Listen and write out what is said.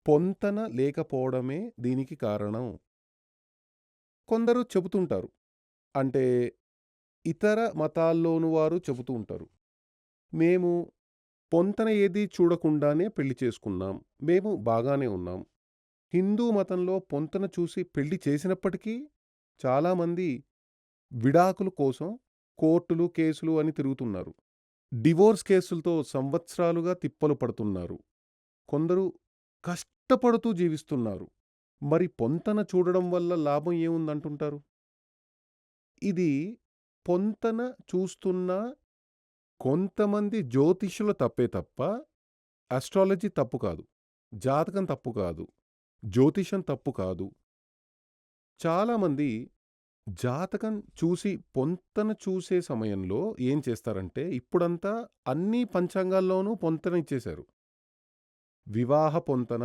పొంతన లేకపోవడమే దీనికి కారణం. కొందరు చెబుతుంటారు. అంటే ఇతర మతాల్లోని వారు చెబుతూ ఉంటారు. మేము పొంతన ఏది చూడకుండానే పెళ్లి చేసుకున్నాం. మేము బాగానే ఉన్నాం. హిందూ మతంలో పొంతన చూసి పెళ్లి చేసినప్పటికీ చాలామంది విడాకుల కోసం కోర్టులు, కేసులు అని తిరుగుతున్నారు. డివోర్స్ కేసులతో సంవత్సరాలుగా తిప్పలు పడుతున్నారు. కొందరు కష్టపడుతూ జీవిస్తున్నారు. మరి పొంతన చూడడం వల్ల లాభం ఏముందంటుంటారు? ఇది పొంతన చూస్తున్న కొంతమంది జ్యోతిష్యుల తప్పే తప్ప, అస్ట్రాలజీ తప్పు కాదు. జాతకం తప్పు కాదు. జ్యోతిషం తప్పు కాదు. చాలామంది జాతకం చూసి పొంతన చూసే సమయంలో ఏం చేస్తారంటే, ఇప్పుడంతా అన్ని పంచాంగాల్లోనూ పొంతన ఇచ్చేశారు. వివాహ పొంతన